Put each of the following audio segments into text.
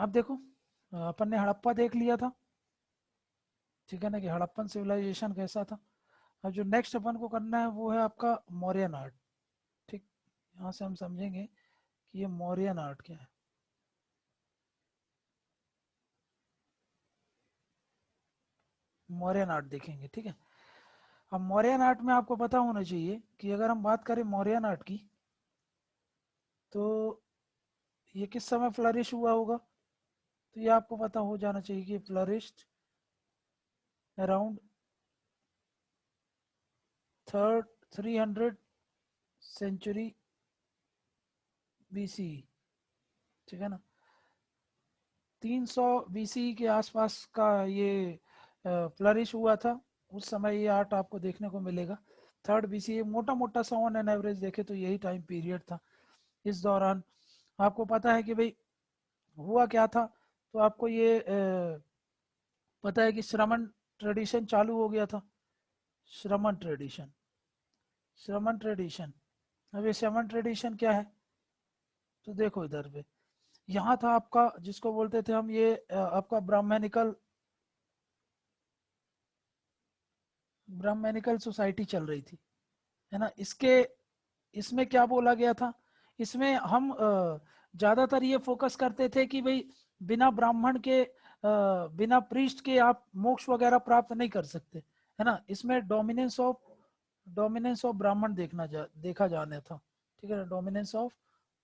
अब देखो अपन ने हड़प्पा देख लिया था, ठीक है ना, कि हड़प्पन सिविलाइजेशन कैसा था। अब जो नेक्स्ट अपन को करना है वो है आपका मौर्यन आर्ट। ठीक, यहाँ से हम समझेंगे कि ये मौर्यन आर्ट क्या है। मौर्यन आर्ट देखेंगे, ठीक है। अब मौर्यन आर्ट में आपको पता होना चाहिए कि अगर हम बात करें मौर्यन आर्ट की, तो ये किस समय फ्लरिश हुआ होगा, तो ये आपको पता हो जाना चाहिए कि फ्लरिश्ड अराउंड 300 सेंचुरी बीसी, ठीक है ना। 300 बीसी के आसपास का ये फ्लरिश हुआ था, उस समय ये आर्ट आपको देखने को मिलेगा। थर्ड बीसी, मोटा मोटा सा ऑन एन एवरेज देखे तो यही टाइम पीरियड था। इस दौरान आपको पता है कि भाई हुआ क्या था, तो आपको ये पता है कि श्रमण ट्रेडिशन चालू हो गया था। श्रमण ट्रेडिशन, श्रमण ट्रेडिशन। अब ये श्रमण ट्रेडिशन क्या है, तो देखो इधर पे, यहाँ था आपका जिसको बोलते थे हम ये आपका ब्राह्मणिकल, ब्राह्मणिकल सोसाइटी चल रही थी, है ना। इसके इसमें क्या बोला गया था, इसमें हम ज्यादातर ये फोकस करते थे कि भाई बिना ब्राह्मण के बिना प्रीस्ट के आप मोक्ष वगैरह प्राप्त नहीं कर सकते, है ना। इसमें डोमिनेंस ऑफ ब्राह्मण देखा जाने था, ठीक है ना, डोमिनेंस ऑफ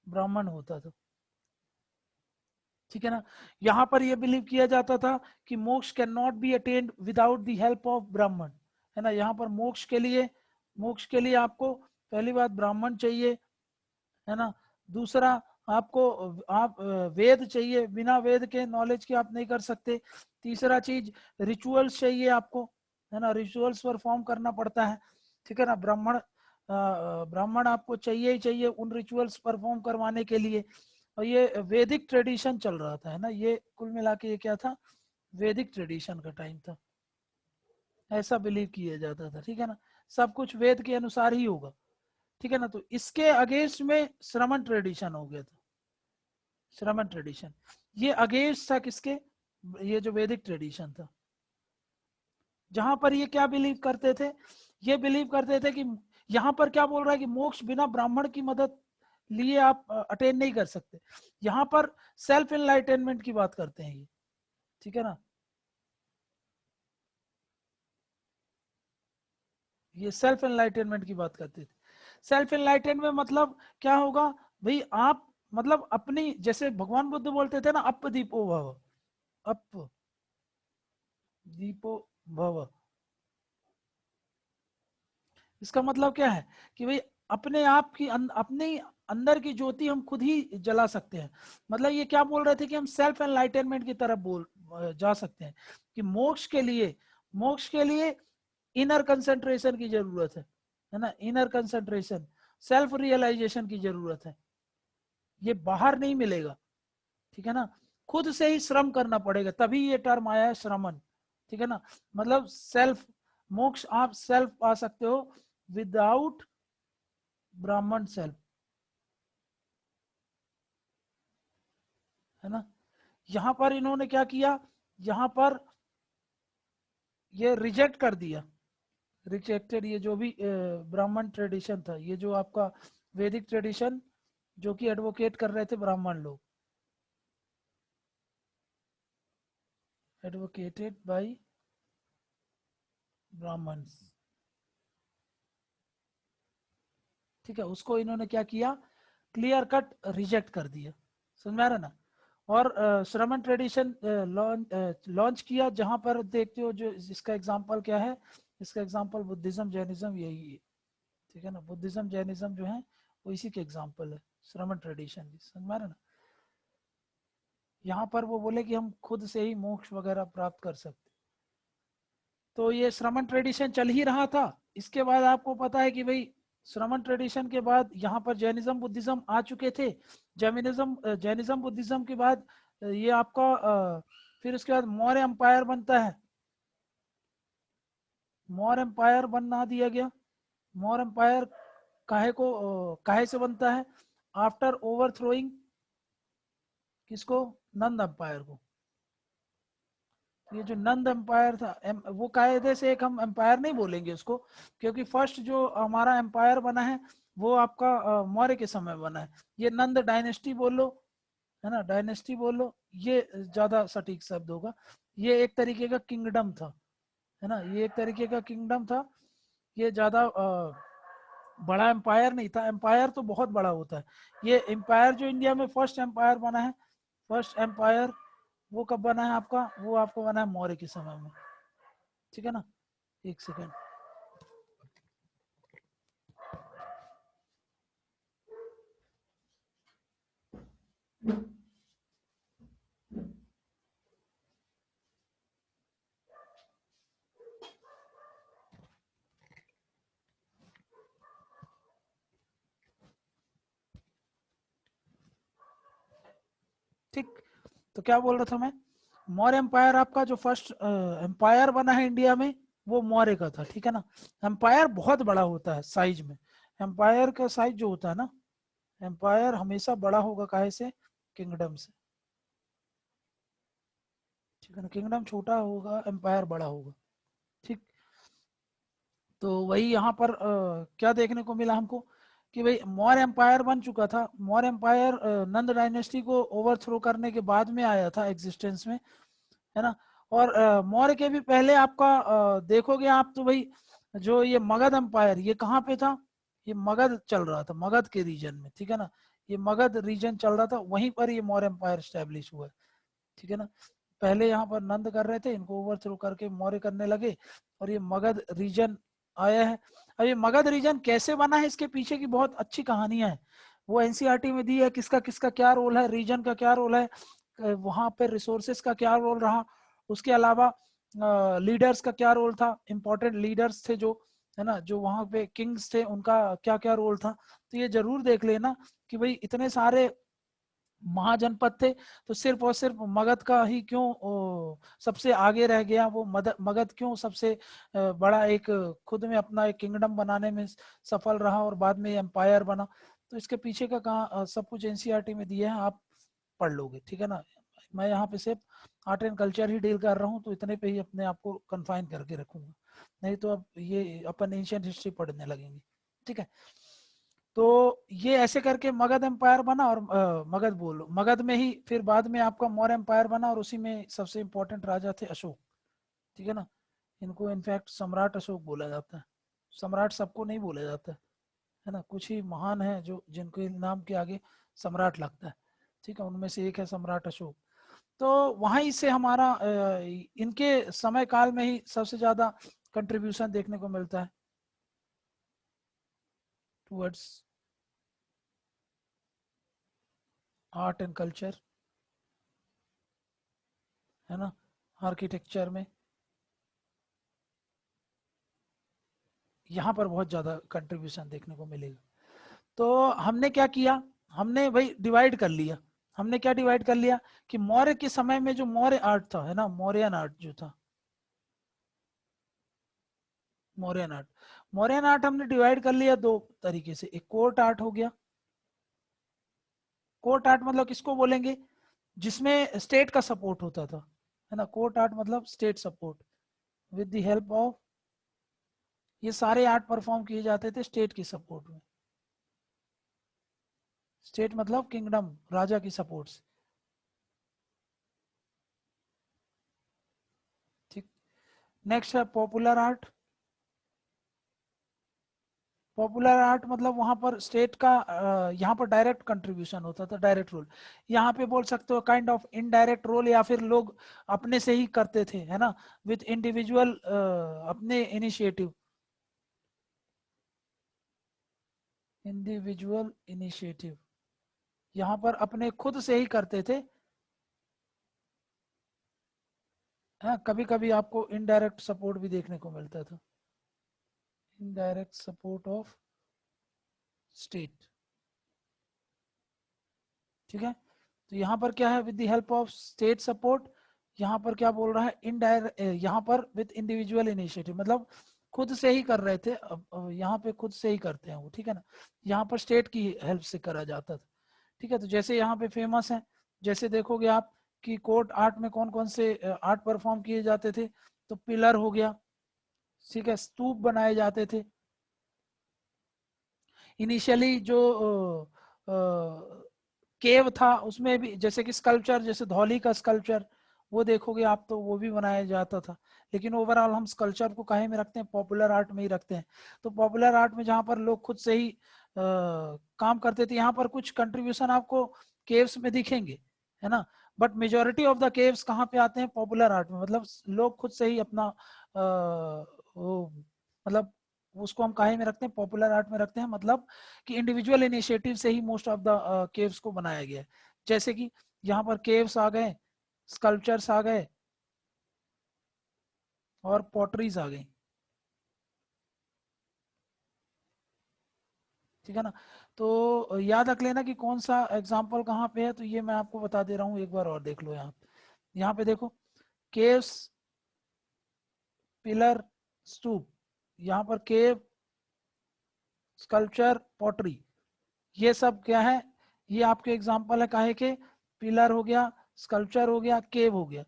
ब्राह्मण होता था, ठीक है ना। यहाँ पर यह बिलीव किया जाता था कि मोक्ष can not be attend without the help of ब्राह्मण, है ना। यहाँ पर मोक्ष के लिए आपको पहली बात ब्राह्मण चाहिए, है ना। दूसरा आपको आप वेद चाहिए, बिना वेद के नॉलेज के आप नहीं कर सकते। तीसरा चीज रिचुअल्स चाहिए आपको, है ना, रिचुअल्स परफॉर्म करना पड़ता है, ठीक है ना। ब्राह्मण आपको चाहिए ही चाहिए उन रिचुअल्स परफॉर्म करवाने के लिए। और ये वैदिक ट्रेडिशन चल रहा था, है ना, ये कुल मिला के ये क्या था, वैदिक ट्रेडिशन का टाइम था, ऐसा बिलीव किया जाता था, ठीक है ना। सब कुछ वेद के अनुसार ही होगा, ठीक है ना। तो इसके अगेंस्ट में श्रमण ट्रेडिशन हो गया था, श्रमण ट्रेडिशन ये अगेंस्ट था किसके, ये जो वैदिक ट्रेडिशन था। जहां पर ये क्या बिलीव करते थे, ये बिलीव करते थे कि यहाँ पर क्या बोल रहा है कि मोक्ष बिना ब्राह्मण की मदद लिए आप अटेन नहीं कर सकते। यहाँ पर सेल्फ एनलाइटेनमेंट की बात करते हैं ये, ठीक है ना। ये सेल्फ एनलाइटेनमेंट की बात करते थे। सेल्फ एनलाइटेनमेंट मतलब क्या होगा भाई, आप मतलब अपनी, जैसे भगवान बुद्ध बोलते थे ना, अप दीपो भव, अप दीपो भव। इसका मतलब क्या है कि भाई अपने आप की अपने अंदर की ज्योति हम खुद ही जला सकते हैं। मतलब ये क्या बोल रहे थे कि हम सेल्फ एनलाइटेनमेंट की तरफ जा सकते हैं, कि मोक्ष के लिए इनर कंसंट्रेशन की जरूरत है ना, इनर कंसंट्रेशन, सेल्फ रियलाइजेशन की जरूरत है। ये बाहर नहीं मिलेगा, ठीक है ना, खुद से ही श्रम करना पड़ेगा, तभी ये टर्म आया है श्रमण, ठीक है ना। मतलब सेल्फ, मोक्ष आप सेल्फ पा सकते हो विदाउट ब्राह्मण सेल्फ, है ना। यहां पर इन्होंने क्या किया, यहां पर ये रिजेक्ट कर दिया, रिजेक्टेड ये जो भी ब्राह्मण ट्रेडिशन था, ये जो आपका वैदिक ट्रेडिशन जो कि एडवोकेट कर रहे थे ब्राह्मण लोग, एडवोकेटेड बाय ब्राह्मण्स, ठीक है, उसको इन्होंने क्या किया, क्लियर कट रिजेक्ट कर दिया, समझ में आ रहा ना। और श्रमण ट्रेडिशन लॉन्च किया, जहां पर देखते हो जो इसका एग्जांपल क्या है, इसका एग्जांपल बुद्धिज्म जैनिज्म यही है, ठीक है ना। बुद्धिज्म जैनिज्म जो है वो इसी के एग्जांपल है, श्रमण ट्रेडिशन, समझ में आ रहा ना। यहाँ पर वो बोले कि हम खुद से ही मोक्ष वगैरह प्राप्त कर सकते, तो ये श्रमण ट्रेडिशन चल ही रहा था। इसके बाद आपको पता है कि भाई श्रमण ट्रेडिशन के बाद यहाँ पर जैनिज्म बुद्धिज्म आ चुके थे। जैनिज्म बुद्धिज्म के बाद ये आपका फिर उसके बाद मौर्य एम्पायर बनता है, मौर्य एम्पायर बना दिया गया। मौर्य एम्पायर काहे से बनता है, आफ्टर ओवरथ्रोइंग किसको, नंद एम्पायर को। ये जो नंद एम्पायर था, वो कायदे से एक हम एम्पायर नहीं बोलेंगे उसको, क्योंकि फर्स्ट जो हमारा एम्पायर बना है वो आपका मौर्य के समय बना है। ये नंद डायनेस्टी बोल लो, है ना, डायनेस्टी बोल लो, ये ज्यादा सटीक शब्द होगा। ये एक तरीके का किंगडम था, है ना, ये एक तरीके का किंगडम था। ये ज्यादा बड़ा एम्पायर नहीं था। एम्पायर तो बहुत बड़ा होता है। ये एम्पायर जो इंडिया में फर्स्ट एम्पायर बना है, फर्स्ट एम्पायर वो कब बना है आपका, वो आपको बना है मौर्य के समय में। ठीक है ना, एक सेकेंड। ठीक, तो क्या बोल रहा था मैं, मौर्य एम्पायर आपका जो फर्स्ट एम्पायर बना है इंडिया में वो मौर्य का था। ठीक है ना, एम्पायर बहुत बड़ा होता है साइज में। एम्पायर का साइज जो होता है ना, एम्पायर हमेशा बड़ा होगा, काहे से, किंगडम से। ठीक है ना, किंगडम छोटा होगा, एम्पायर बड़ा होगा। ठीक, तो वही यहाँ पर क्या देखने को मिला हमको कि भाई मौर्य एम्पायर बन चुका था। मौर्य एम्पायर नंद डायनेस्टी को ओवरथ्रो करने के बाद में आया था एग्जिस्टेंस में, है ना। और मौर्य के भी पहले आपका देखोगे आप तो भाई, जो ये मगध एम्पायर ये कहाँ पे था, ये मगध चल रहा था, मगध के रीजन में। ठीक है ना, ये मगध रीजन चल रहा था, वहीं पर ये मौर्य एम्पायर स्टैब्लिश हुआ है। ठीक है ना, पहले यहाँ पर नंद कर रहे थे, इनको ओवरथ्रो करके मौर्य करने लगे, और ये मगध रीजन आया है। अब ये मगध रीजन कैसे बना है, इसके पीछे की बहुत अच्छी कहानियां है, वो एनसीईआरटी में दी है। किसका किसका क्या रोल है, रीजन का क्या रोल है, वहां पे रिसोर्सेस का क्या रोल रहा, उसके अलावा लीडर्स का क्या रोल था, इंपॉर्टेंट लीडर्स थे जो, है ना, जो वहां पे किंग्स थे, उनका क्या क्या रोल था। तो ये जरूर देख लेना कि भाई इतने सारे महाजनपद थे, तो सिर्फ और सिर्फ मगध का ही क्यों सबसे आगे रह गया, वो मगध क्यों सबसे बड़ा एक खुद में अपना एक किंगडम बनाने में सफल रहा और बाद में एम्पायर बना। तो इसके पीछे का कहा सब कुछ एनसीईआरटी में दिया है, आप पढ़ लोगे। ठीक है ना, मैं यहाँ पे सिर्फ art and culture he deal कर रहा हूँ, तो इतने पे ही अपने आप को कन्फाइन करके रखूंगा, नहीं तो अब ये अपन एंशियंट हिस्ट्री पढ़ने लगेंगे। ठीक है, तो ये ऐसे करके मगध एम्पायर बना, और मगध बोलो, मगध में ही फिर बाद में आपका मौर्य एम्पायर बना, और उसी में सबसे इंपॉर्टेंट राजा थे अशोक। ठीक है ना, इनको इनफैक्ट सम्राट अशोक बोला जाता है। सम्राट सबको नहीं बोला जाता है ना, कुछ ही महान है जो जिनके नाम के आगे सम्राट लगता है। ठीक है, उनमें से एक है सम्राट अशोक। तो वहीं से हमारा इनके समय काल में ही सबसे ज्यादा कंट्रीब्यूशन देखने को मिलता है टुवर्ड्स आर्ट एंड कल्चर, है ना, आर्किटेक्चर में यहाँ पर बहुत ज्यादा कंट्रीब्यूशन देखने को मिलेगा। तो हमने क्या किया, हमने भाई डिवाइड कर लिया। हमने क्या डिवाइड कर लिया कि मौर्य के समय में जो मौर्य आर्ट था, है ना, मौर्यन आर्ट जो था, मौर्यन आर्ट, मौर्यन आर्ट हमने डिवाइड कर लिया दो तरीके से। एक कोर्ट आर्ट हो गया। कोर्ट आर्ट मतलब किसको बोलेंगे, जिसमें स्टेट का सपोर्ट होता था, है ना। कोर्ट आर्ट मतलब state support, with the help of, ये सारे आर्ट परफॉर्म किए जाते थे स्टेट की सपोर्ट में। स्टेट मतलब किंगडम, राजा की सपोर्ट से। ठीक, नेक्स्ट है पॉपुलर आर्ट। पॉपुलर आर्ट मतलब वहां पर स्टेट का यहाँ पर डायरेक्ट कंट्रीब्यूशन होता था, डायरेक्ट रोल। यहाँ पे बोल सकते हो काइंड ऑफ इनडायरेक्ट रोल, या फिर लोग अपने से ही करते थे, है ना, विथ इंडिविजुअल अपने इनिशिएटिव, इंडिविजुअल इनिशिएटिव, यहाँ पर अपने खुद से ही करते थे। हाँ, कभी कभी आपको इनडायरेक्ट सपोर्ट भी देखने को मिलता था, इनडायरेक्ट सपोर्ट ऑफ स्टेट। ठीक है, तो यहाँ पर क्या है, with the help of state support. यहाँ पर क्या बोल रहा है, इनडायरेक्ट, यहाँ पर विद इंडिविजुअल इनिशिएटिव मतलब खुद से ही कर रहे थे। अब यहाँ पे खुद से ही करते हैं वो। ठीक है ना, यहाँ पर स्टेट की हेल्प से करा जाता था। ठीक है, तो जैसे यहाँ पे फेमस है, जैसे देखोगे आप कि कोर्ट आर्ट में कौन कौन से आर्ट परफॉर्म किए जाते थे, तो पिलर हो गया, ठीक है, स्तूप बनाए जाते थे। इनिशियली जो केव था उसमें भी जैसे कि स्कल्पचर, जैसे धौली का स्कल्पचर वो देखोगे आप तो वो भी बनाया जाता था। लेकिन ओवरऑल हम स्कल्पचर को काहे में रखते हैं, पॉपुलर आर्ट में ही रखते हैं। तो पॉपुलर आर्ट में जहाँ पर लोग खुद से ही काम करते थे, यहाँ पर कुछ कंट्रीब्यूशन आपको केव्स में दिखेंगे, है ना। But majority of the caves कहाँ पे आते हैं, पॉपुलर आर्ट में। मतलब लोग खुद से ही अपना वो मतलब उसको हम काहे में रखते हैं, पॉपुलर आर्ट में रखते हैं। मतलब कि इंडिविजुअल इनिशिएटिव से ही मोस्ट ऑफ द केव्स को बनाया गया है। जैसे कि यहाँ पर केव्स आ गए, स्कल्पचर्स आ गए और पॉटरीज आ गई, ठीक है ना। तो याद रख लेना कि कौन सा एग्जाम्पल कहाँ पे है, तो ये मैं आपको बता दे रहा हूँ, एक बार और देख लो। यहाँ पे देखो, केव्स, पिलर, स्तूप, यहाँ पर केव, स्कल्पचर, पॉटरी, ये सब क्या है, ये आपके एग्जाम्पल है काहे के, पिलर हो गया, स्कल्पचर हो गया, केव हो गया।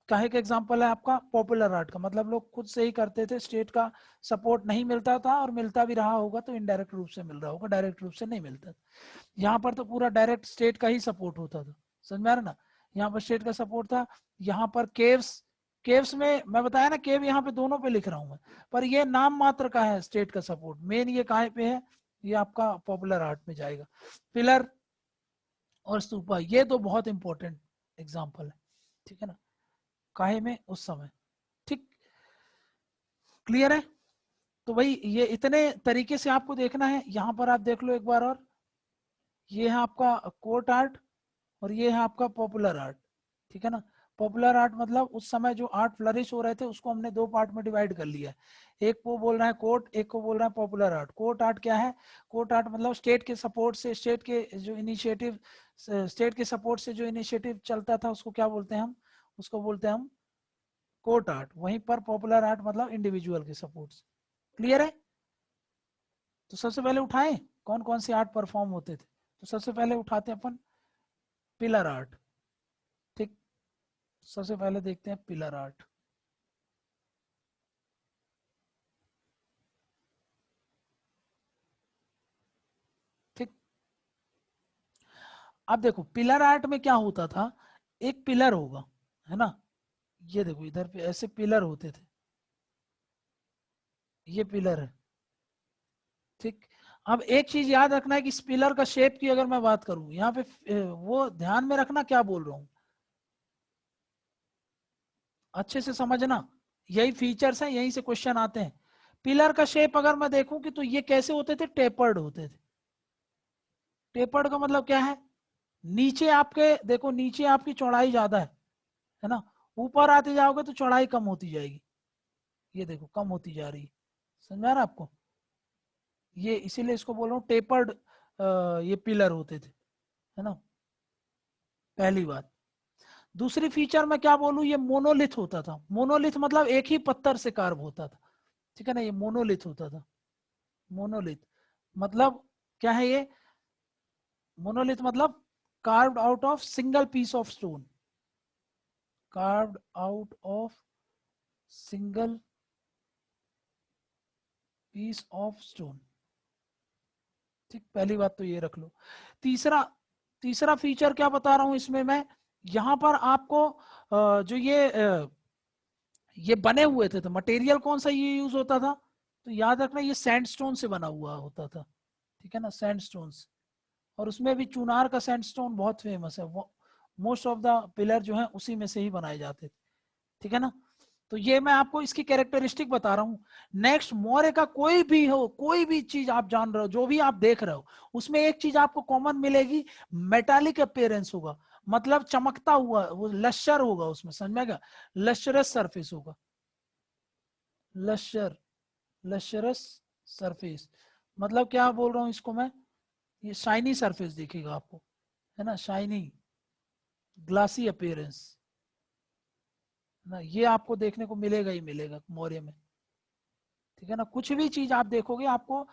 काहे का एग्जाम्पल है आपका, पॉपुलर आर्ट का। मतलब लोग खुद से ही करते थे, स्टेट का सपोर्ट नहीं मिलता था, और मिलता भी रहा होगा तो इनडायरेक्ट रूप से मिल रहा होगा, डायरेक्ट रूप से नहीं मिलता। यहाँ पर तो पूरा डायरेक्ट स्टेट का ही सपोर्ट होता था, समझ में आ रहा ना। यहाँ पर स्टेट का सपोर्ट था। यहाँ पर केव्स, केव्स में मैं बताया ना, केव यहाँ पे दोनों पे लिख रहा हूँ मैं, पर ये नाम मात्र का है स्टेट का सपोर्ट, मेन ये काहे पे है, ये आपका पॉपुलर आर्ट में जाएगा। पिलर और स्तूपा, ये तो बहुत इंपॉर्टेंट एग्जाम्पल है, ठीक है ना, काहे में, उस समय। ठीक, क्लियर है। तो भाई ये इतने तरीके से आपको देखना है। यहाँ पर आप देख लो एक बार और, ये है आपका कोर्ट आर्ट और ये है आपका पॉपुलर आर्ट, ठीक है ना। पॉपुलर आर्ट मतलब उस समय जो आर्ट फ्लरिश हो रहे थे उसको हमने दो पार्ट में डिवाइड कर लिया है। एक को बोल रहा है कोर्ट, एक को बोल रहा है पॉपुलर आर्ट। कोर्ट आर्ट क्या है, कोर्ट आर्ट मतलब स्टेट के सपोर्ट से, स्टेट के जो इनिशिएटिव, स्टेट के सपोर्ट से जो इनिशिएटिव चलता था उसको क्या बोलते हैं हम, उसको बोलते हैं हम कोर्ट आर्ट। वहीं पर पॉपुलर आर्ट मतलब इंडिविजुअल के सपोर्ट से। क्लियर है। तो सबसे पहले उठाएं कौन कौन से आर्ट परफॉर्म होते थे। तो सबसे पहले उठाते हैं अपन पिलर आर्ट। ठीक, सबसे पहले देखते हैं पिलर आर्ट। ठीक, अब देखो पिलर आर्ट में क्या होता था, एक पिलर होगा, है ना। ये देखो इधर पे ऐसे पिलर होते थे, ये पिलर है। ठीक, अब एक चीज याद रखना है कि इस पिलर का शेप की अगर मैं बात करूं, यहाँ पे वो ध्यान में रखना क्या बोल रहा हूं, अच्छे से समझना। यही फीचर्स हैं, यहीं से क्वेश्चन आते हैं। पिलर का शेप अगर मैं देखूं कि तो ये कैसे होते थे, टेपर्ड होते थे। टेपर्ड का मतलब क्या है, नीचे आपके देखो, नीचे आपकी चौड़ाई ज्यादा है ना, ऊपर आते जाओगे तो चौड़ाई कम होती जाएगी। ये देखो कम होती जा रही है, समझ में आ रहा है आपको। ये इसीलिए इसको बोल रहा हूँ टेपर्ड, ये पिलर होते थे, है ना, पहली बात। दूसरी फीचर मैं क्या बोलूं, ये मोनोलिथ होता था। मोनोलिथ मतलब एक ही पत्थर से कार्व होता था, ठीक है ना, ये मोनोलिथ होता था। मोनोलिथ मतलब क्या है ये, मोनोलिथ मतलब carved out of single piece of stone, carved out of single piece of stone. ठीक, पहली बात तो ये रख लो। तीसरा, तीसरा फीचर क्या बता रहा हूं इसमें मैं, यहां पर आपको जो ये बने हुए थे तो मटेरियल कौन सा ये यूज होता था, तो याद रखना ये सैंडस्टोन से बना हुआ होता था, ठीक है ना, सैंडस्टोन से। और उसमें भी चुनार का सैंडस्टोन बहुत फेमस है, वो मोस्ट ऑफ द पिलर जो है उसी में से ही बनाए जाते थे, ठीक है ना। तो ये मैं आपको इसकी कैरेक्टरिस्टिक बता रहा हूँ। नेक्स्ट, मौर्य का कोई भी हो, कोई भी चीज आप जान रहे हो, जो भी आप देख रहे हो, उसमें एक चीज आपको कॉमन मिलेगी, मेटालिक अपीयरेंस होगा। मतलब चमकता हुआ, वो लश्यर होगा उसमें, समझ में आएगा, लश्यरस सरफेस होगा, लश्यर, लश्यरस सरफेस। मतलब क्या बोल रहा हूँ इसको मैं, ये शाइनी सरफेस दिखेगा आपको, है ना, शाइनी, ग्लासी अपीयरेंस, ना, ये आपको देखने को मिलेगा ही मिलेगा मौर्य में, ठीक है ना। कुछ भी चीज आप देखोगे आपको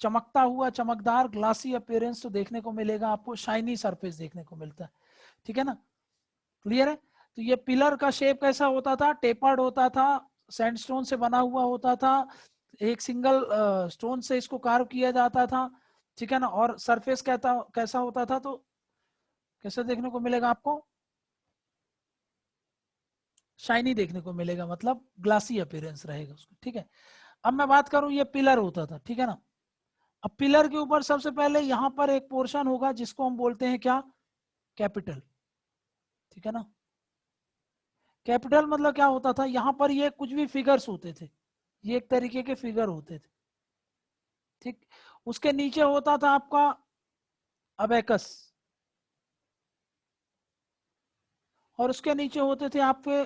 चमकता हुआ, चमकदार, ग्लासी अपीयरेंस तो देखने को मिलेगा, आपको शाइनी सरफेस देखने को मिलता है, ठीक है ना। क्लियर है? तो ये पिलर का शेप कैसा होता था? टेपर्ड होता था, सैंडस्टोन से बना हुआ होता था, एक सिंगल स्टोन से इसको कार्व किया जाता था, ठीक है ना। और सरफेस कैसा होता था? तो कैसा देखने को मिलेगा आपको? शाइनी देखने को मिलेगा, मतलब ग्लासी अपीयरेंस रहेगा उसको, ठीक है। अब मैं बात करूं, ये पिलर होता था, ठीक है ना। अब पिलर के ऊपर सबसे पहले यहां पर एक पोर्शन होगा जिसको हम बोलते हैं क्या? कैपिटल, ठीक है ना। कैपिटल मतलब क्या होता था? यहां पर ये कुछ भी फिगर्स होते थे, ये एक तरीके के फिगर होते थे, ठीक। उसके नीचे होता था आपका अबेकस, और उसके नीचे होते थे आपके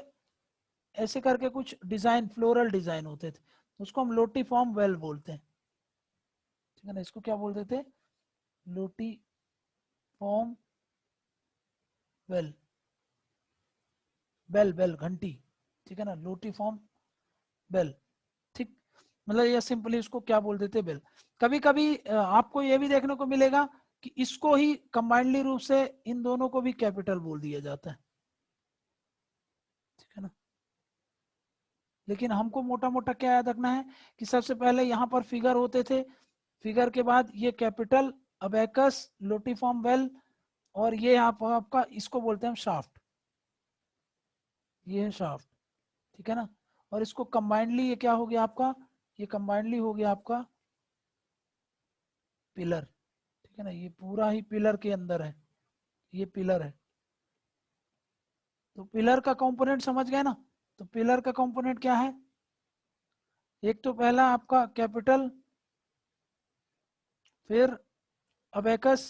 ऐसे करके कुछ डिजाइन, फ्लोरल डिजाइन होते थे, उसको हम लोटी फॉर्म वेल बोलते हैं, ठीक है ना। इसको क्या बोलते थे? लोटी फॉर्म वेल, बेल, बेल घंटी, ठीक है ना, लोटी फॉर्म बेल, ठीक। मतलब ये सिंपली इसको क्या बोल देते? बेल। कभी कभी आपको ये भी देखने को मिलेगा कि इसको ही कंबाइंडली रूप से इन दोनों को भी कैपिटल बोल दिया जाता है, ठीक है ना। लेकिन हमको मोटा मोटा क्या याद रखना है कि सबसे पहले यहाँ पर फिगर होते थे, फिगर के बाद ये कैपिटल, अबेकस, लोटीफॉर्म वेल, और ये आपका इसको बोलते हैं हम शाफ्ट, ये है शाफ्ट, ठीक है ना। और इसको कंबाइंडली ये क्या हो गया आपका? ये कंबाइंडली हो गया आपका पिलर, ठीक है ना। ये पूरा ही पिलर के अंदर है, ये पिलर है। तो पिलर का कंपोनेंट समझ गए ना? तो पिलर का कंपोनेंट क्या है? एक तो पहला आपका कैपिटल, फिर अबेकस,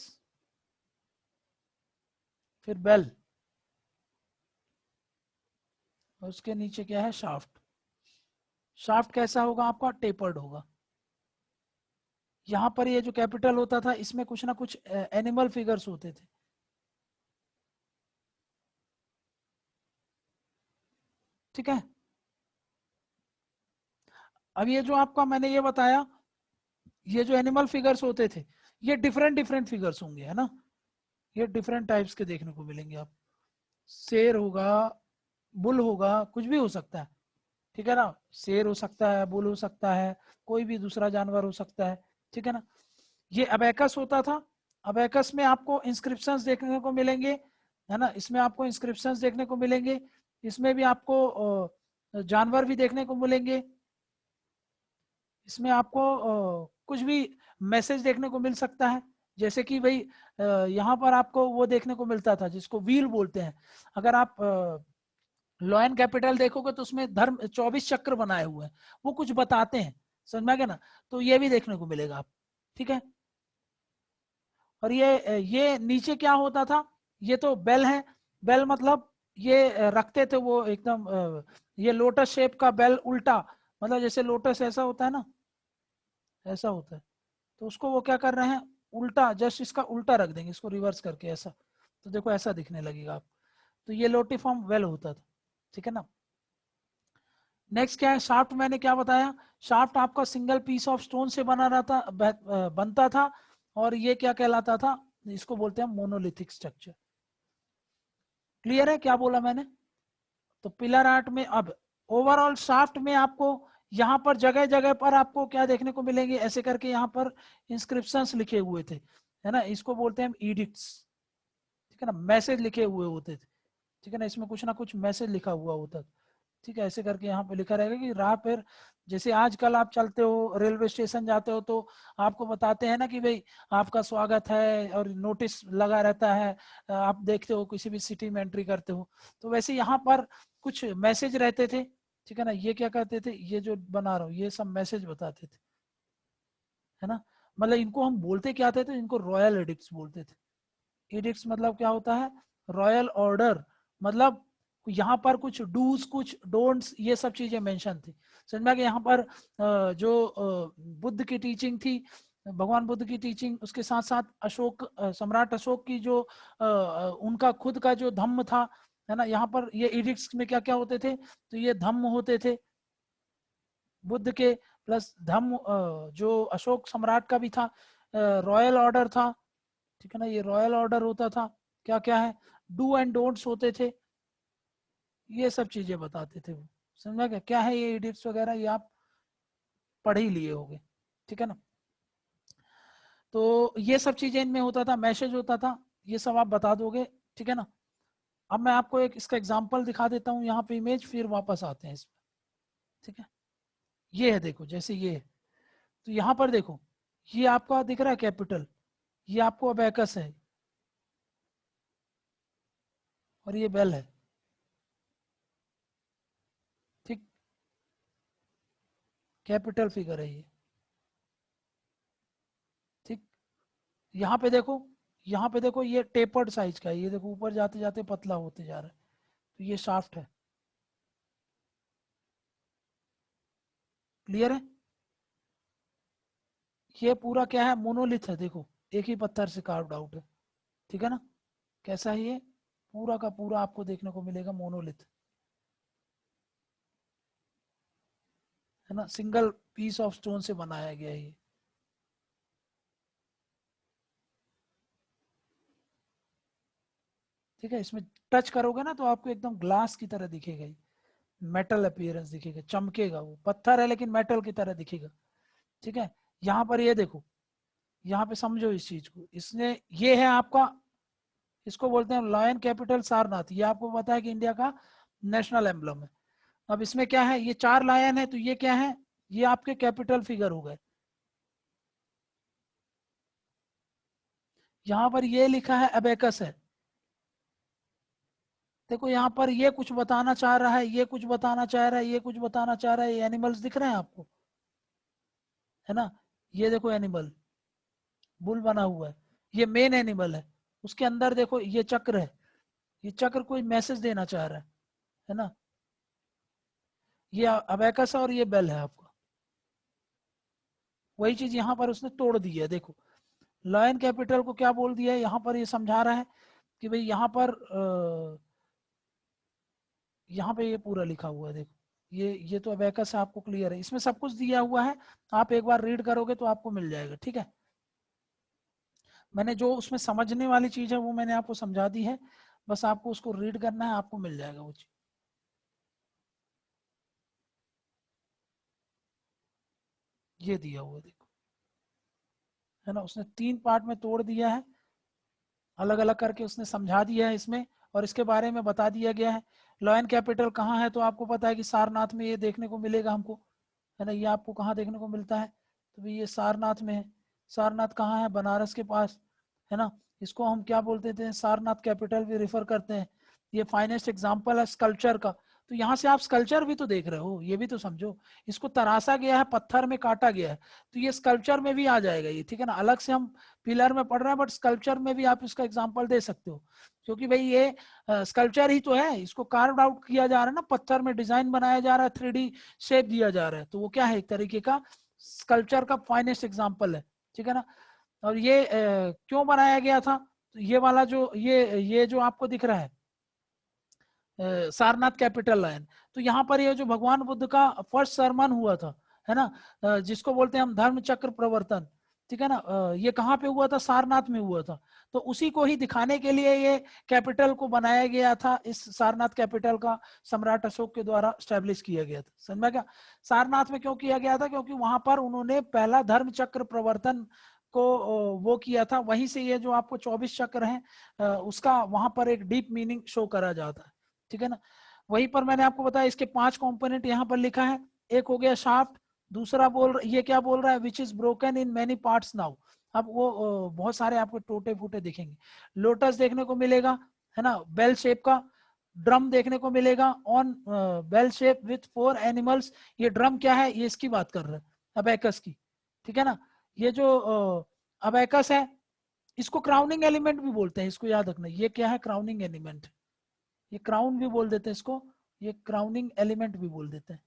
फिर बेल, और उसके नीचे क्या है? शाफ्ट। शाफ्ट कैसा होगा आपका? टेपर्ड होगा। यहां पर ये जो कैपिटल होता था इसमें कुछ ना कुछ एनिमल फिगर्स होते थे, ठीक है। अब ये जो आपका मैंने ये बताया, ये जो एनिमल फिगर्स होते थे, ये डिफरेंट डिफरेंट फिगर्स होंगे, है ना। ये डिफरेंट टाइप्स के देखने को मिलेंगे आप। शेर होगा, बुल होगा, कुछ भी हो सकता है, ठीक है ना। शेर हो सकता है, बुल हो सकता है, कोई भी दूसरा जानवर हो सकता है, ठीक है ना। ये अबेकस होता था। अबेकस में आपको इंस्क्रिप्शंस देखने को मिलेंगे, है ना। इसमें आपको इंस्क्रिप्शंस देखने को मिलेंगे, इसमें भी आपको जानवर भी देखने को मिलेंगे, इसमें आपको कुछ भी मैसेज देखने को मिल सकता है। जैसे कि भाई यहाँ पर आपको वो देखने को मिलता था जिसको व्हील बोलते हैं। अगर आप लॉयन कैपिटल देखोगे तो उसमें धर्म 24 चक्र बनाए हुए हैं, वो कुछ बताते हैं, समझ में आ गया ना। तो ये भी देखने को मिलेगा आप, ठीक है। और ये नीचे क्या होता था? ये तो बेल है। बेल मतलब ये रखते थे वो एकदम ये लोटस शेप का बेल, उल्टा, मतलब जैसे लोटस ऐसा होता है ना, ऐसा होता है। तो उसको वो क्या कर रहे हैं? उल्टा, जस्ट इसका उल्टा रख देंगे, इसको रिवर्स करके ऐसा, तो देखो ऐसा दिखने लगेगा आप। तो ये लोटीफॉर्म वेल होता था, ठीक है ना। नेक्स्ट क्या है? शाफ्ट। मैंने क्या बताया? शाफ्ट आपका सिंगल पीस ऑफ स्टोन से बना रहता, बनता था, और ये क्या कहलाता था? इसको बोलते हैं मोनोलिथिक स्ट्रक्चर। क्लियर है क्या बोला मैंने? तो पिलर आर्ट में अब ओवरऑल शाफ्ट में आपको यहाँ पर जगह जगह पर आपको क्या देखने को मिलेंगे? ऐसे करके यहाँ पर इंस्क्रिप्शंस लिखे हुए थे, है ना। इसको बोलते हैं हम इडिक्ट्स, ठीक है ना। मैसेज लिखे हुए होते थे, ठीक है ना। इसमें कुछ ना कुछ मैसेज लिखा हुआ होता था, ठीक है। ऐसे करके यहाँ पे लिखा रहेगा कि राह पर, जैसे आजकल आप चलते हो, रेलवे स्टेशन जाते हो, तो आपको बताते हैं ना कि भाई आपका स्वागत है, और नोटिस लगा रहता है, आप देखते हो किसी भी सिटी में एंट्री करते हो, तो वैसे यहाँ पर कुछ मैसेज रहते थे, ठीक है ना। ये क्या कहते थे? ये जो बना रहा हूँ ये सब मैसेज बताते थे, है ना। मतलब इनको हम बोलते क्या थे? तो इनको रॉयल एडिक्ट्स बोलते थे। एडिक्ट्स मतलब क्या होता है? रॉयल ऑर्डर, मतलब यहाँ पर कुछ डूज, कुछ डोंट्स, ये सब चीजें मेंशन थी, समझ में आ गया। यहाँ पर जो बुद्ध की टीचिंग थी, भगवान बुद्ध की टीचिंग, उसके साथ साथ अशोक, सम्राट अशोक की जो उनका खुद का जो धम्म था, है ना। यहाँ पर ये एडिक्ट्स में क्या क्या होते थे? तो ये धम्म होते थे बुद्ध के, प्लस धम्म जो अशोक सम्राट का भी था, रॉयल ऑर्डर था, ठीक है ना। ये रॉयल ऑर्डर होता था। क्या क्या है? डू एंड डोंट्स होते थे, ये सब चीजें बताते थे वो। समझा क्या क्या है ये इडिक्ट्स वगैरह, ये आप पढ़ ही लिए होगे, ठीक है ना। तो ये सब चीजें इनमें होता था, मैसेज होता था, ये सब आप बता दोगे, ठीक है ना। अब मैं आपको एक इसका एग्जांपल दिखा देता हूँ यहाँ पे इमेज, फिर वापस आते हैं इसमें, ठीक है। ये है देखो, जैसे ये है, तो यहाँ पर देखो ये आपका दिख रहा है कैपिटल, ये आपको अबेकस है और ये बेल है, ठीक, कैपिटल फिगर है ये, ठीक। यहाँ पे देखो, यहाँ पे देखो ये टेपर्ड साइज का है, ये देखो ऊपर जाते जाते पतला होते जा रहा है, तो ये शाफ्ट है। क्लियर है। ये पूरा क्या है, मोनोलिथ है, देखो एक ही पत्थर से कार्व्ड आउट है, ठीक है ना। कैसा है ये, पूरा का पूरा आपको देखने को मिलेगा मोनोलिथ, है ना, सिंगल पीस ऑफ स्टोन से बनाया गया है ये। ठीक है, इसमें टच करोगे ना तो आपको एकदम ग्लास की तरह दिखेगा, ये मेटल अपीयरेंस दिखेगा, चमकेगा, वो पत्थर है लेकिन मेटल की तरह दिखेगा, ठीक है। यहाँ पर ये देखो, यहाँ पे समझो इस चीज को, इसने ये है आपका, इसको बोलते हैं लायन कैपिटल सारनाथ, ये आपको पता है कि इंडिया का नेशनल एम्बलम है। अब इसमें क्या है, ये 4 लायन है, तो ये क्या है, ये आपके कैपिटल फिगर हो गए। यहाँ पर ये लिखा है अबेकस है, देखो यहाँ पर ये कुछ बताना चाह रहा है, ये कुछ बताना चाह रहा है, ये कुछ बताना चाह रहा है, ये एनिमल्स दिख रहे हैं आपको, है ना। ये देखो एनिमल, बुल बना हुआ है, ये मेन एनिमल है, उसके अंदर देखो ये चक्र है, ये चक्र कोई मैसेज देना चाह रहा है ना। ये अबेकस है और ये बेल है आपका, वही चीज यहाँ पर उसने तोड़ दी है, देखो लॉयन कैपिटल को क्या बोल दिया है, यहाँ पर ये समझा रहा है कि भाई यहाँ पर यहाँ पे ये पूरा लिखा हुआ है, देखो ये तो अबेकस है, आपको क्लियर है, इसमें सब कुछ दिया हुआ है, आप एक बार रीड करोगे तो आपको मिल जाएगा, ठीक है। मैंने जो उसमें समझने वाली चीज है वो मैंने आपको समझा दी है, बस आपको उसको रीड करना है, आपको मिल जाएगा वो चीज। ये दिया हुआ है देखो, है ना, उसने 3 पार्ट में तोड़ दिया है, अलग अलग करके उसने समझा दिया है इसमें, और इसके बारे में बता दिया गया है। लॉयन कैपिटल कहाँ है, तो आपको पता है कि सारनाथ में ये देखने को मिलेगा हमको, है ना, ये आपको कहाँ देखने को मिलता है, तो भाई ये सारनाथ में है। सारनाथ कहाँ है, बनारस के पास, है ना। इसको हम क्या बोलते थे, सारनाथ कैपिटल भी रेफर करते हैं। ये फाइनेस्ट एग्जाम्पल है स्कल्पचर का, तो यहाँ से आप स्कल्पचर भी तो देख रहे हो, ये भी तो समझो, इसको तराशा गया है, पत्थर में काटा गया है, तो ये स्कल्पचर में भी आ जाएगा ये, ठीक है ना। अलग से हम पिलर में पढ़ रहे हैं, बट स्कल्पचर में भी आप इसका एग्जाम्पल दे सकते हो, क्योंकि भाई ये स्कल्पचर ही तो है, इसको कार्व आउट किया जा रहा है ना, पत्थर में डिजाइन बनाया जा रहा है, 3D शेप दिया जा रहा है, तो वो क्या है, एक तरीके का स्कल्पचर का फाइनेस्ट एग्जाम्पल है, ठीक है ना। और ये क्यों बनाया गया था, तो ये वाला जो ये जो आपको दिख रहा है सारनाथ कैपिटल लाइन, तो यहाँ पर ये जो भगवान बुद्ध का फर्स्ट सरमन हुआ था, है ना, जिसको बोलते हैं हम धर्म चक्र प्रवर्तन, ठीक है ना, ये कहाँ पे हुआ था, सारनाथ में हुआ था, तो उसी को ही दिखाने के लिए ये कैपिटल को बनाया गया था, इस सारनाथ कैपिटल का सम्राट अशोक के द्वारा स्टैब्लिश किया गया था, समझ में क्या। सारनाथ में क्यों किया गया था, क्योंकि वहां पर उन्होंने पहला धर्म चक्र प्रवर्तन को वो किया था, वहीं से ये जो आपको 24 चक्र हैं उसका वहां पर एक डीप मीनिंग शो करा जाता है, ठीक है ना। वहीं पर मैंने आपको बताया इसके 5 कंपोनेंट यहाँ पर लिखा है, एक हो गया शाफ्ट, दूसरा ये क्या बोल रहा है, which is broken in many parts now. अब वो बहुत सारे आपको टूटे फूटे दिखेंगे, लोटस देखने को मिलेगा, है ना, बेल शेप का ड्रम देखने को मिलेगा on bell shape with 4 animals. ये ड्रम क्या है, ये इसकी बात कर रहे हैं, अबेकस की, ठीक है ना। ये जो अबेकस है, इसको क्राउनिंग एलिमेंट भी बोलते हैं, इसको याद रखना, ये क्या है, क्राउनिंग एलिमेंट, ये क्राउन भी बोल देते हैं इसको, ये क्राउनिंग एलिमेंट भी बोल देते हैं,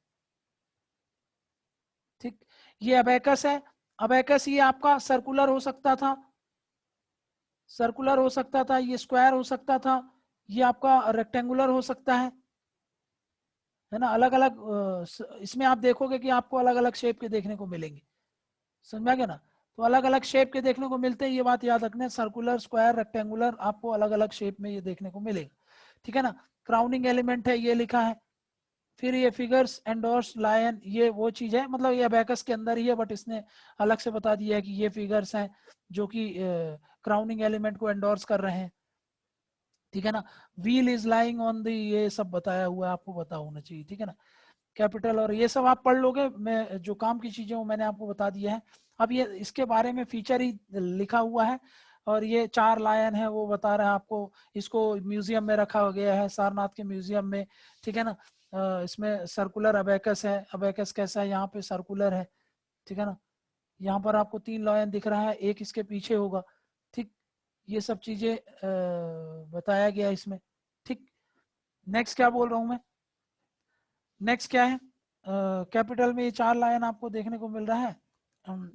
ठीक। ये अबेकस है, अबेकस ये आपका सर्कुलर हो सकता था, सर्कुलर हो सकता था, ये स्क्वायर हो सकता था, ये आपका रेक्टेंगुलर हो सकता है ना, अलग अलग इसमें आप देखोगे कि आपको अलग अलग शेप के देखने को मिलेंगे, समझ में आ गया ना। तो अलग अलग शेप के देखने को मिलते हैं, ये बात याद रखना, सर्कुलर, स्क्वायर, रेक्टेंगुलर, आपको अलग अलग शेप में ये देखने को मिलेगा, ठीक है ना। क्राउनिंग एलिमेंट है, ये लिखा है। फिर ये फिगर्स एंडोर्स लायन, ये वो चीज है, मतलब ये अबैकस के अंदर ही है, बट इसने अलग से बता दिया है कि ये फिगर्स हैं जो कि क्राउनिंग एलिमेंट को एंडोर्स कर रहे हैं, ठीक है ना। Wheel is lying on the, ये सब बताया हुआ है, आपको पता होना चाहिए, ठीक है ना। कैपिटल और ये सब आप पढ़ लोगे, मैं जो काम की चीजें मैंने आपको बता दिया है। अब ये इसके बारे में फीचर ही लिखा हुआ है, और ये 4 लायन है वो बता रहा है आपको। इसको म्यूजियम में रखा गया है, सारनाथ के म्यूजियम में, ठीक है ना। इसमें सर्कुलर अबैकस है, अबैकस कैसा है, यहाँ पे सर्कुलर है, ठीक है ना। यहाँ पर आपको 3 लायन दिख रहा है, एक इसके पीछे होगा, ठीक। ये सब चीजें बताया गया इसमें, ठीक। नेक्स्ट क्या बोल रहा हूँ मैं, नेक्स्ट क्या है, कैपिटल में ये 4 लाइन आपको देखने को मिल रहा है।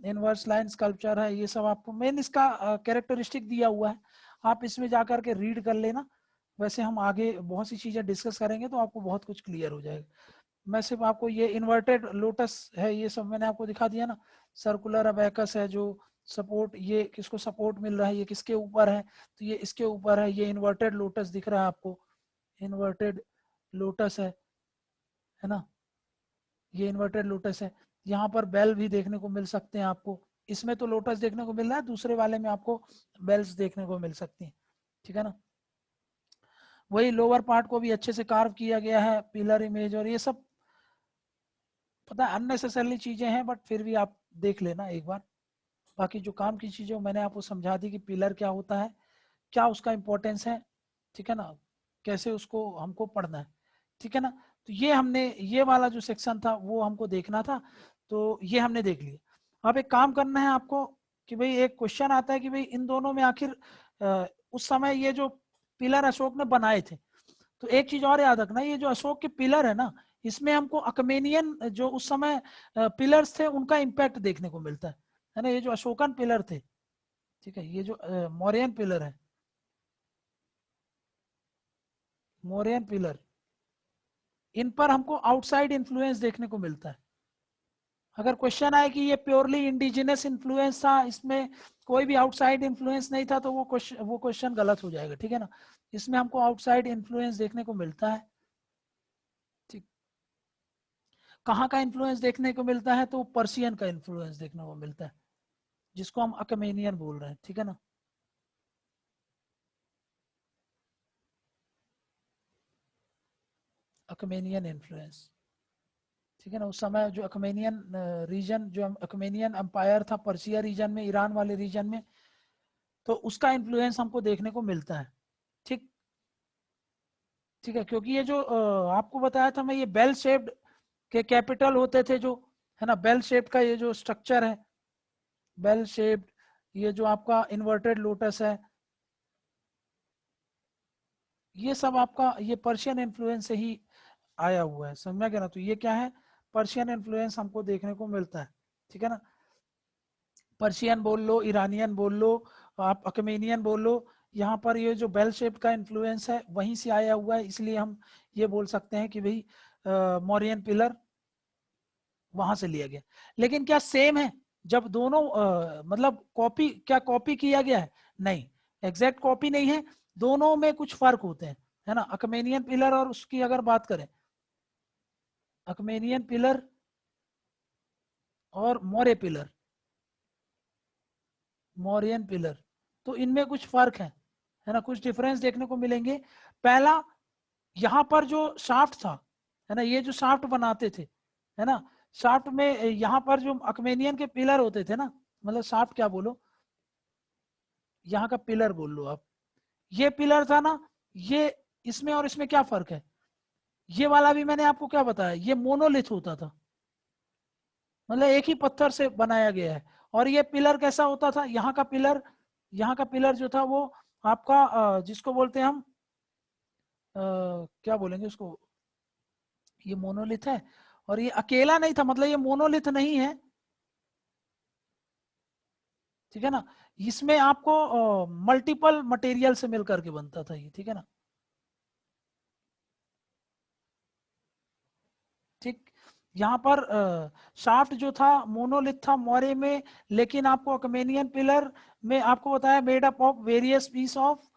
इनवर्स लाइन स्कल्पचर है, ये सब आपको मेन इसका कैरेक्टरिस्टिक दिया हुआ है, आप इसमें जाकर के रीड कर लेना। वैसे हम आगे बहुत सी चीजें डिस्कस करेंगे तो आपको बहुत कुछ क्लियर हो जाएगा। मैं सिर्फ आपको ये इन्वर्टेड लोटस है, ये सब मैंने आपको दिखा दिया ना। सर्कुलर अबैकस है जो सपोर्ट, ये किसको सपोर्ट मिल रहा है, ये किसके ऊपर है, तो ये इसके ऊपर है। ये इन्वर्टेड लोटस दिख रहा है आपको, इन्वर्टेड लोटस है ना, ये इन्वर्टेड लोटस है। यहाँ पर बेल भी देखने को मिल सकते हैं आपको, इसमें तो लोटस देखने को मिल रहा है, दूसरे वाले में आपको बेल्स देखने को मिल सकती हैं, ठीक है ना। वही लोअर पार्ट को भी अच्छे से कार्व किया गया है, पिलर इमेज, और ये सब पता है अननेसेसरली चीजें हैं, बट फिर भी आप देख लेना एक बार। बाकी जो काम की चीजें मैंने आपको समझा दी कि पिलर क्या होता है, क्या उसका इंपॉर्टेंस है, ठीक है ना, कैसे उसको हमको पढ़ना है, ठीक है ना। तो ये हमने, ये वाला जो सेक्शन था वो हमको देखना था, तो ये हमने देख लिया। अब एक काम करना है आपको कि भाई एक क्वेश्चन आता है कि भाई इन दोनों में आखिर उस समय ये जो पिलर अशोक ने बनाए थे, तो एक चीज और याद रखना, ये जो अशोक के पिलर है ना, इसमें हमको अकमेनियन जो उस समय पिलर्स थे उनका इम्पैक्ट देखने को मिलता है ना। ये जो अशोकन पिलर थे, ठीक है, ये जो मौर्यन पिलर है, मौर्यन पिलर, इन पर हमको आउटसाइड इन्फ्लुएंस देखने को मिलता है। अगर क्वेश्चन आए कि ये प्योरली इंडिजिनस इन्फ्लुएंस था, इसमें कोई भी आउटसाइड इन्फ्लुएंस नहीं था, तो वो क्वेश्चन गलत हो जाएगा, ठीक है ना। इसमें हमको आउटसाइड इन्फ्लुएंस देखने को मिलता है, ठीक। कहाँ का इन्फ्लुएंस देखने को मिलता है, तो पर्शियन का इन्फ्लुएंस देखने को मिलता है, जिसको हम अकमेनियन बोल रहे हैं, ठीक है ना। अकमेनियन इन्फ्लुएंस, ठीक है ना। उस समय जो अकमेनियन रीजन, जो अकमेनियन एम्पायर था पर्शिया रीजन में, ईरान वाले रीजन में, तो उसका इन्फ्लुएंस हमको देखने को मिलता है, ठीक। ठीक है, क्योंकि ये जो आपको बताया था मैं, ये बेल शेप्ड के कैपिटल होते थे जो, है ना, बेल शेप का ये जो स्ट्रक्चर है, बेल शेप्ड, ये जो आपका इन्वर्टेड लोटस है, ये सब आपका ये पर्शियन इन्फ्लुएंस से ही आया हुआ है, समझ गया ना। तो ये क्या है, पर्शियन इन्फ्लुएंस हमको देखने को मिलता है, ठीक है ना। पर्शियन बोल लो, ईरानियन बोल लो, आप अकमेनियन बोल लो, यहाँ पर ये जो बेल शेप का इन्फ्लुएंस है वहीं से आया हुआ है, इसलिए हम ये बोल सकते हैं कि भाई मौर्यन पिलर वहां से लिया गया। लेकिन क्या सेम है, जब दोनों मतलब कॉपी, क्या कॉपी किया गया है, नहीं, एग्जैक्ट कॉपी नहीं है, दोनों में कुछ फर्क होते हैं, है ना। अकमेनियन पिलर और उसकी अगर बात करें, अकमेनियन पिलर और मौर्य पिलर, मौर्यन पिलर, तो इनमें कुछ फर्क है ना, कुछ डिफरेंस देखने को मिलेंगे। पहला, यहाँ पर जो शाफ्ट था, है ना, ये जो शाफ्ट बनाते थे, है ना, शाफ्ट में यहाँ पर जो अकमेनियन के पिलर होते थे ना, मतलब शाफ्ट क्या बोलो, यहाँ का पिलर बोल लो आप, ये पिलर था ना, ये इसमें और इसमें क्या फर्क है, ये वाला भी मैंने आपको क्या बताया, ये मोनोलिथ होता था, मतलब एक ही पत्थर से बनाया गया है। और ये पिलर कैसा होता था, यहाँ का पिलर, यहाँ का पिलर जो था वो आपका जिसको बोलते हैं हम क्या बोलेंगे उसको, ये मोनोलिथ है, और ये अकेला नहीं था, मतलब ये मोनोलिथ नहीं है, ठीक है ना। इसमें आपको मल्टीपल मटेरियल से मिलकर के बनता था ये, ठीक है ना, ठीक। यहाँ पर शाफ्ट जो था मोनोलिथ था मौर्य में, लेकिन आपको अकमेनियन पिलर में आपको बताया made up of various piece of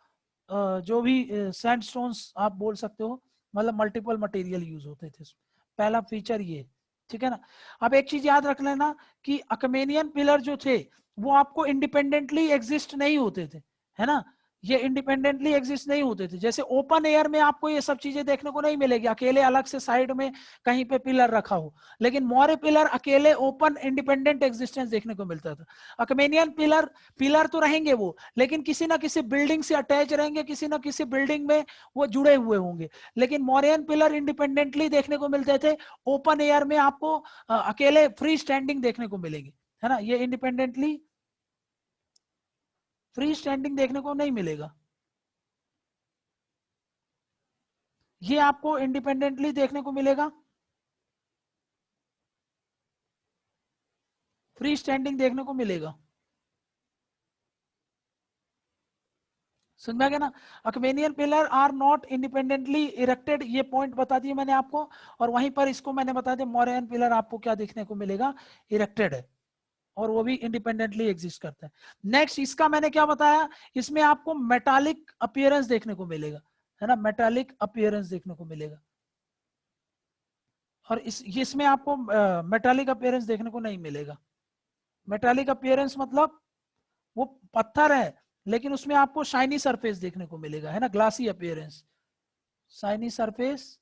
जो भी सैंडस्टोन्स आप बोल सकते हो, मतलब मल्टीपल मटेरियल यूज होते थे। पहला फीचर ये, ठीक है ना। अब एक चीज याद रख लेना कि अकमेनियन पिलर जो थे वो आपको इंडिपेंडेंटली एग्जिस्ट नहीं होते थे, है ना। ये इंडिपेंडेंटली एग्जिस्ट नहीं होते थे। जैसे ओपन एयर में आपको ये सब चीजें देखने को नहीं मिलेगी, अकेले अलग से साइड में कहीं पे पिलर रखा हो, लेकिन मौर्य पिलर अकेले ओपन इंडिपेंडेंट एग्जिस्टेंस देखने को मिलता था। अकमेनियन पिलर, पिलर तो रहेंगे वो, लेकिन किसी ना किसी बिल्डिंग से अटैच रहेंगे, किसी ना किसी बिल्डिंग में वो जुड़े हुए होंगे। लेकिन मौर्यन पिलर इंडिपेंडेंटली देखने को मिलते थे, ओपन एयर में आपको अकेले फ्री स्टैंडिंग देखने को मिलेगी, है ना। ये इंडिपेंडेंटली फ्री स्टैंडिंग देखने को नहीं मिलेगा, ये आपको इंडिपेंडेंटली देखने को मिलेगा, फ्री स्टैंडिंग देखने को मिलेगा। समझ में आ गया ना। Achaemenian pillar are not independently erected, ये पॉइंट बता दिए मैंने आपको। और वहीं पर इसको मैंने बता दिया, मौर्यन पिलर आपको क्या देखने को मिलेगा, इरेक्टेड है, और वो भी इंडिपेंडेंटली एग्जिस्ट करता है। नेक्स्ट इसका मैंने क्या बताया, इसमें आपको मेटालिक अपीयरेंस देखने को मिलेगा, है ना, मेटालिक अपीयरेंस देखने को मिलेगा। और इसमें आपको मेटालिक अपीयरेंस देखने को नहीं मिलेगा। मेटालिक अपीयरेंस मतलब वो पत्थर है, लेकिन उसमें आपको शाइनी सरफेस देखने को मिलेगा, है ना, ग्लासी अपीयरेंस, शाइनी सरफेस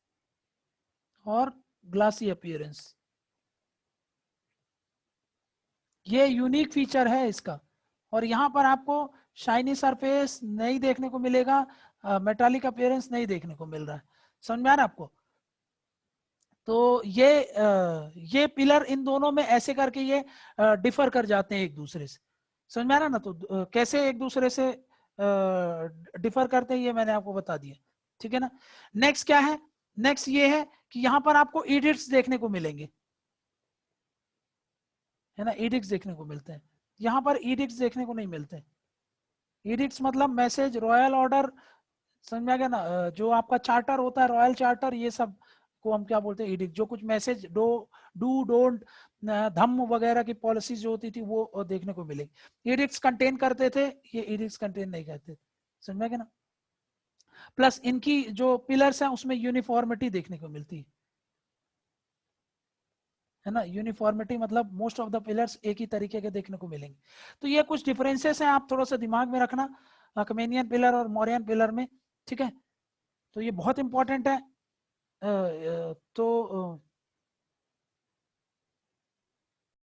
और ग्लासी अपीयरेंस, ये यूनिक फीचर है इसका। और यहाँ पर आपको शाइनी सरफेस नहीं देखने को मिलेगा, मेटालिक अपीयरेंस नहीं देखने को मिल रहा है। समझ में आ रहा है आपको। तो ये पिलर इन दोनों में ऐसे करके ये डिफर कर जाते हैं एक दूसरे से। समझ में आ रहा ना। तो कैसे एक दूसरे से डिफर करते हैं ये मैंने आपको बता दिया, ठीक है ना। नेक्स्ट क्या है, नेक्स्ट ये है कि यहाँ पर आपको एडिक्ट्स देखने को मिलेंगे, है ना, एडिक्ट्स देखने को मिलते हैं। यहाँ पर एडिक्ट्स देखने को नहीं मिलते। एडिक्ट्स मतलब मैसेज, रॉयल ऑर्डर, समझ में आ गया ना। जो आपका चार्टर होता है, रॉयल चार्टर, ये सब को हम क्या बोलते हैं, एडिक्ट। जो कुछ मैसेज डू डोंट धम्म वगैरह की पॉलिसी जो होती थी वो देखने को मिलेगी। एडिक्ट्स कंटेन करते थे, ये एडिक्ट्स कंटेन नहीं करते थे। समझ में आ गया ना। प्लस इनकी जो पिलर्स हैं उसमें यूनिफॉर्मिटी देखने को मिलती है ना। यूनिफॉर्मिटी मतलब मोस्ट ऑफ द पिलर्स एक ही तरीके के देखने को मिलेंगे। तो ये कुछ डिफरेंसेस हैं, आप थोड़ा सा दिमाग में रखना अकमेनियन पिलर और मौर्यन पिलर में, ठीक है। तो ये बहुत इंपॉर्टेंट है। तो